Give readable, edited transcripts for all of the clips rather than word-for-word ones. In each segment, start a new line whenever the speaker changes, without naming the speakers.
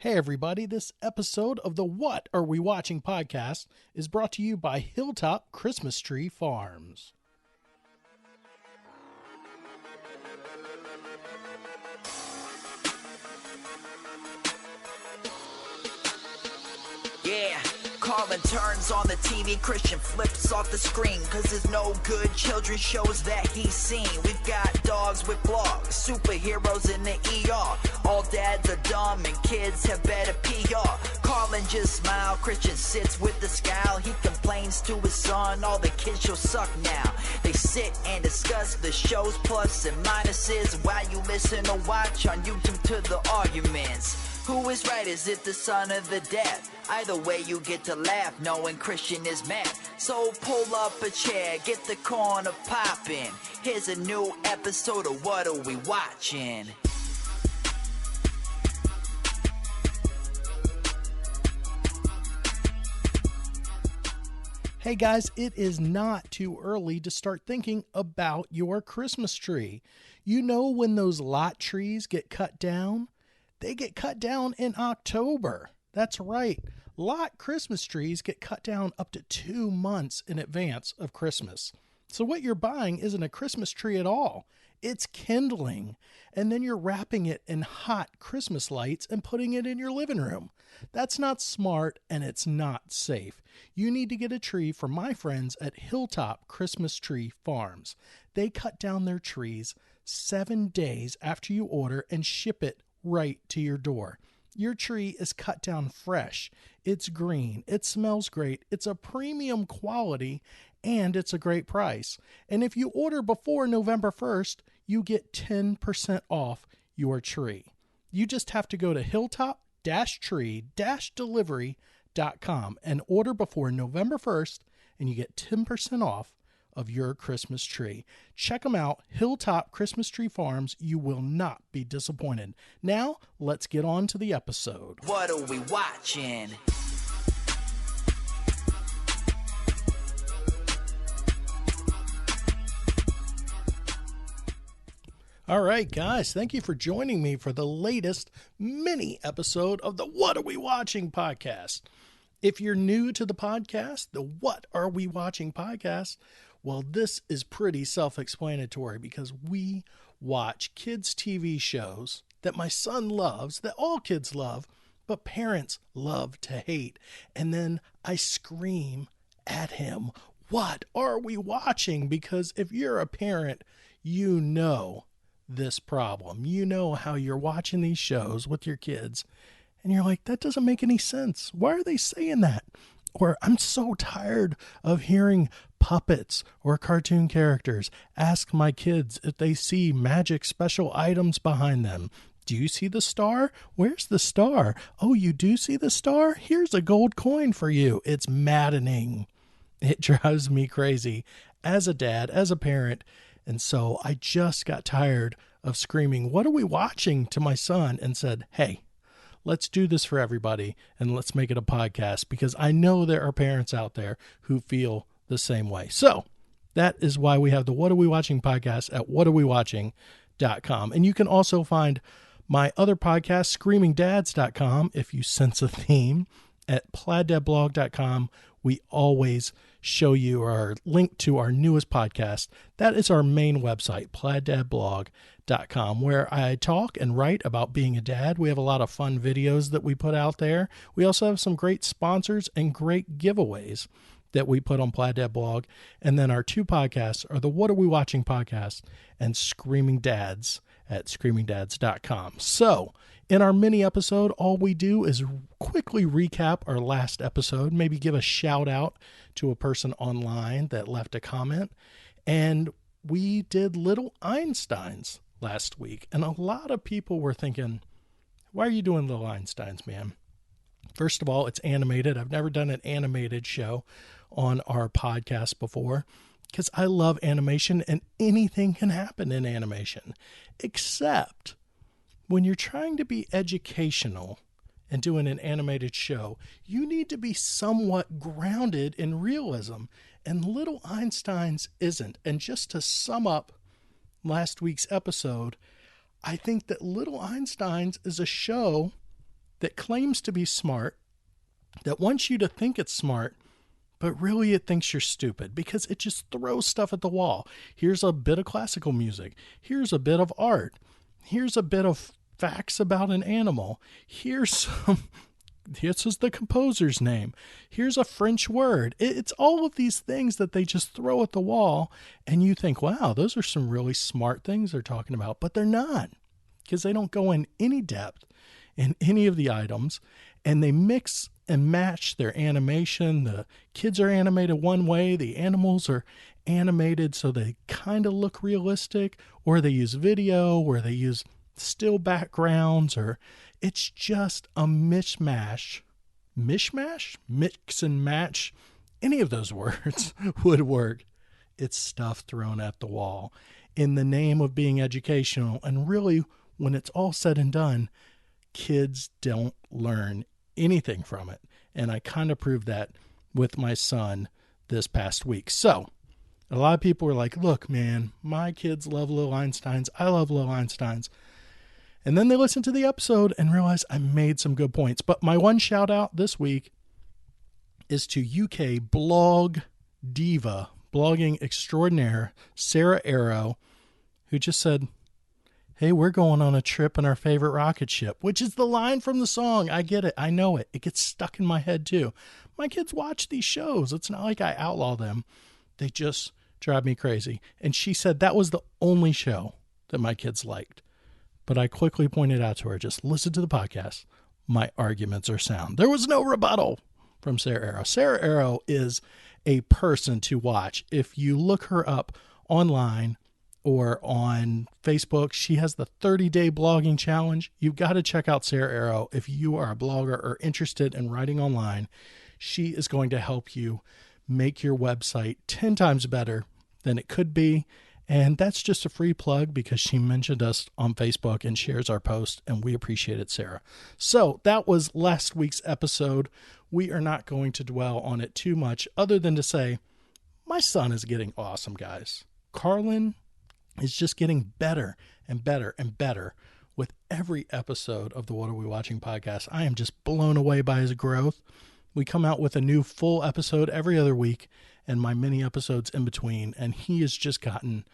Hey everybody, this episode of the What Are We Watching podcast is brought to you by Hilltop Christmas Tree Farms.
Yeah, Carlin turns on the TV, Christian flips off the screen, cause there's no good children's shows that he's seen. We've got dogs with blogs, superheroes in the ER. All dads are dumb and kids have better PR. Carlin just smile, Christian sits with the scowl. He complains to his son, all the kids show suck now. They sit and discuss the show's plus and minuses while you listen or watch on YouTube to the arguments. Who is right? Is it the son or the dad? Either way you get to laugh knowing Christian is mad. So pull up a chair, get the corner poppin'. Here's a new episode of What Are We Watching?
Hey guys, it is not too early to start thinking about your Christmas tree. You know when those lot trees get cut down? They get cut down in October. That's right. Lot Christmas trees get cut down up to 2 months in advance of Christmas. So what you're buying isn't a Christmas tree at all. It's kindling. And then you're wrapping it in hot Christmas lights and putting it in your living room. That's not smart and it's not safe. You need to get a tree from my friends at Hilltop Christmas Tree Farms. They cut down their trees 7 days after you order and ship it right to your door. Your tree is cut down fresh. It's green. It smells great. It's a premium quality and it's a great price. And if you order before November 1st, you get 10% off your tree. You just have to go to hilltop-tree-delivery.com and order before November 1st and you get 10% off of your Christmas tree. Check them out, Hilltop Christmas Tree Farms. You will not be disappointed. Now, let's get on to the episode.
What are we watching?
All right, guys, thank you for joining me for the latest mini episode of the What Are We Watching podcast. If you're new to the podcast, the What Are We Watching podcast, well, this is pretty self-explanatory because we watch kids' TV shows that my son loves, that all kids love, but parents love to hate. And then I scream at him, "What are we watching?" Because if you're a parent, you know this problem. You know how you're watching these shows with your kids and you're like, that doesn't make any sense. Why are they saying that? Or I'm so tired of hearing puppets or cartoon characters ask my kids if they see magic special items behind them. Do you see the star? Where's the star? Oh, you do see the star? Here's a gold coin for you. It's maddening. It drives me crazy as a dad, as a parent. And so I just got tired of screaming, "What are we watching?" to my son and said, hey, let's do this for everybody and let's make it a podcast because I know there are parents out there who feel the same way. So that is why we have the What Are We Watching podcast at whatareWeWatching.com. And you can also find my other podcast, screamingdads.com, if you sense a theme, at plaiddadblog.com. We always show you our link to our newest podcast. That is our main website, plaiddadblog.com, where I talk and write about being a dad. We have a lot of fun videos that we put out there. We also have some great sponsors and great giveaways that we put on Plaid Dad Blog. And then our two podcasts are the What Are We Watching podcast and Screaming Dads at screamingdads.com. So in our mini episode, all we do is quickly recap our last episode, maybe give a shout out to a person online that left a comment. And we did Little Einsteins last week. And a lot of people were thinking, why are you doing Little Einsteins, man? First of all, it's animated. I've never done an animated show on our podcast before because I love animation and anything can happen in animation, except when you're trying to be educational and doing an animated show, you need to be somewhat grounded in realism, and Little Einsteins isn't. And just to sum up last week's episode, I think that Little Einsteins is a show that claims to be smart, that wants you to think it's smart, but really it thinks you're stupid because it just throws stuff at the wall. Here's a bit of classical music. Here's a bit of art. Here's a bit of facts about an animal. This is the composer's name. Here's a French word. It's all of these things that they just throw at the wall, and you think, wow, those are some really smart things they're talking about, but they're not, because they don't go in any depth in any of the items, and they mix and match their animation. The kids are animated one way, the animals are animated so they kind of look realistic, or they use video, or they use still backgrounds, or it's just a mishmash, mix and match. Any of those words would work. It's stuff thrown at the wall in the name of being educational. And really, when it's all said and done, kids don't learn anything from it. And I kind of proved that with my son this past week. So a lot of people were like, look, man, my kids love Little Einsteins. I love Little Einsteins. And then they listen to the episode and realize I made some good points. But my one shout out this week is to UK blog diva, blogging extraordinaire, Sarah Arrow, who just said, hey, we're going on a trip in our favorite rocket ship, which is the line from the song. I get it. I know it. It gets stuck in my head too. My kids watch these shows. It's not like I outlaw them. They just drive me crazy. And she said that was the only show that my kids liked. But I quickly pointed out to her, just listen to the podcast. My arguments are sound. There was no rebuttal from Sarah Arrow. Sarah Arrow is a person to watch. If you look her up online or on Facebook, she has the 30-day blogging challenge. You've got to check out Sarah Arrow. If you are a blogger or interested in writing online, she is going to help you make your website 10 times better than it could be. And that's just a free plug because she mentioned us on Facebook and shares our post, and we appreciate it, Sarah. So that was last week's episode. We are not going to dwell on it too much other than to say my son is getting awesome, guys. Carlin is just getting better and better and better with every episode of the What Are We Watching podcast. I am just blown away by his growth. We come out with a new full episode every other week and my mini episodes in between, and he has just gotten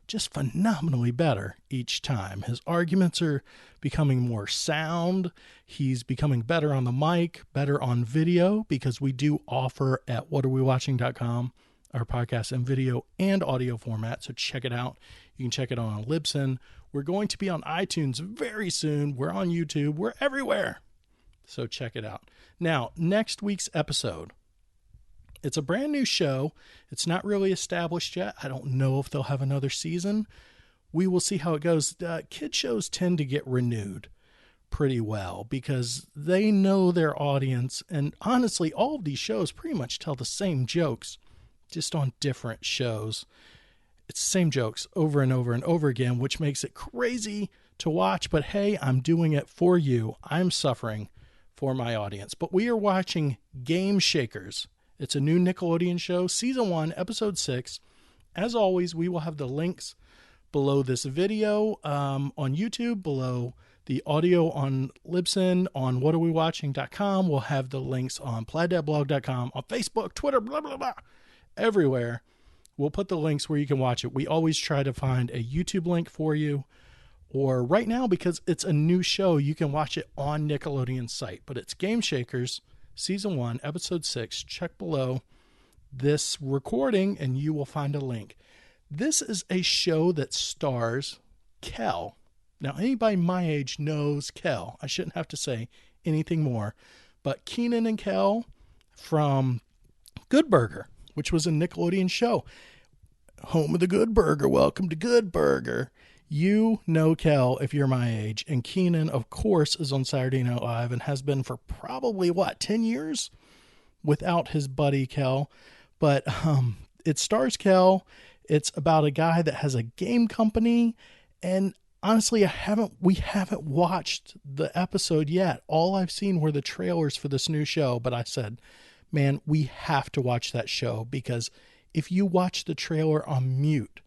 just phenomenally better each time. His arguments are becoming more sound. He's becoming better on the mic, better on video, because we do offer at whatarewewatching.com our podcast in video and audio format, so check it out. You can check it on Libsyn. We're going to be on iTunes very soon. We're on YouTube. We're everywhere. So check it out. Now, next week's episode, it's a brand new show. It's not really established yet. I don't know if they'll have another season. We will see how it goes. Kid shows tend to get renewed pretty well because they know their audience. And honestly, all of these shows pretty much tell the same jokes, just on different shows. It's the same jokes over and over and over again, which makes it crazy to watch. But hey, I'm doing it for you. I'm suffering for my audience. But we are watching Game Shakers. It's a new Nickelodeon show, season 1, episode 6. As always, we will have the links below this video on YouTube, below the audio on Libsyn, on whatarewewatching.com. We'll have the links on plaiddadblog.com, on Facebook, Twitter, blah, blah, blah, everywhere. We'll put the links where you can watch it. We always try to find a YouTube link for you. Or right now, because it's a new show, you can watch it on Nickelodeon's site. But it's Game Shakers, Season 1, Episode 6. Check below this recording and you will find a link. This is a show that stars Kel. Now, anybody my age knows Kel. I shouldn't have to say anything more. But Kenan and Kel from Good Burger, which was a Nickelodeon show. Home of the Good Burger. Welcome to Good Burger. You know Kel if you're my age. And Kenan, of course, is on Saturday Night Live and has been for probably, 10 years without his buddy Kel. But it stars Kel. It's about a guy that has a game company. And honestly, we haven't watched the episode yet. All I've seen were the trailers for this new show. But I said, man, we have to watch that show because if you watch the trailer on mute,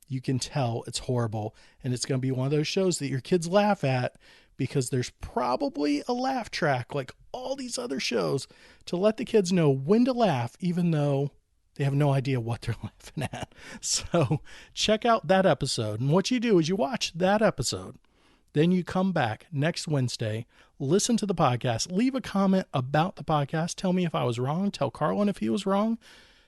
you can tell it's horrible. And it's going to be one of those shows that your kids laugh at because there's probably a laugh track like all these other shows to let the kids know when to laugh, even though they have no idea what they're laughing at. So check out that episode. And what you do is you watch that episode. Then you come back next Wednesday, listen to the podcast, leave a comment about the podcast. Tell me if I was wrong. Tell Carlin if he was wrong.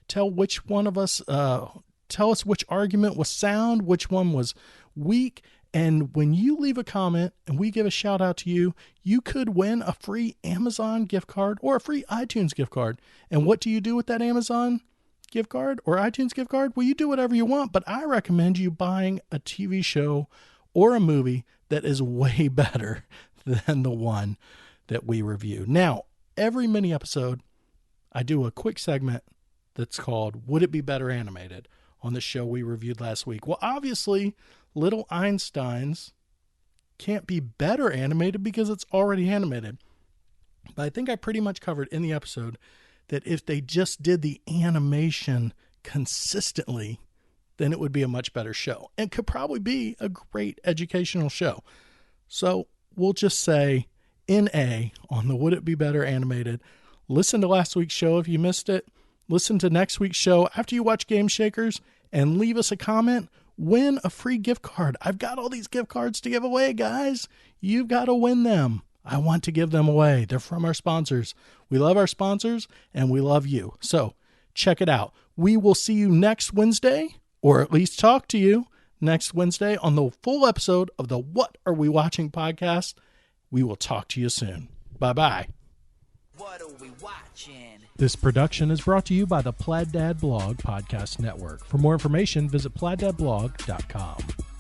Tell which one of us, tell us which argument was sound, which one was weak. And when you leave a comment and we give a shout out to you, you could win a free Amazon gift card or a free iTunes gift card. And what do you do with that Amazon gift card or iTunes gift card? Well, you do whatever you want, but I recommend you buying a TV show or a movie that is way better than the one that we review. Now, every mini episode, I do a quick segment that's called Would It Be Better Animated on the show we reviewed last week. Well, obviously, Little Einsteins can't be better animated because it's already animated. But I think I pretty much covered in the episode that if they just did the animation consistently, then it would be a much better show and could probably be a great educational show. So we'll just say NA on the Would It Be Better Animated. Listen to last week's show if you missed it. Listen to next week's show after you watch Game Shakers and leave us a comment. Win a free gift card. I've got all these gift cards to give away, guys. You've got to win them. I want to give them away. They're from our sponsors. We love our sponsors and we love you. So check it out. We will see you next Wednesday, or at least talk to you next Wednesday on the full episode of the What Are We Watching podcast. We will talk to you soon. Bye-bye.
What are we watching?
This production is brought to you by the Plaid Dad Blog Podcast Network. For more information, visit plaiddadblog.com.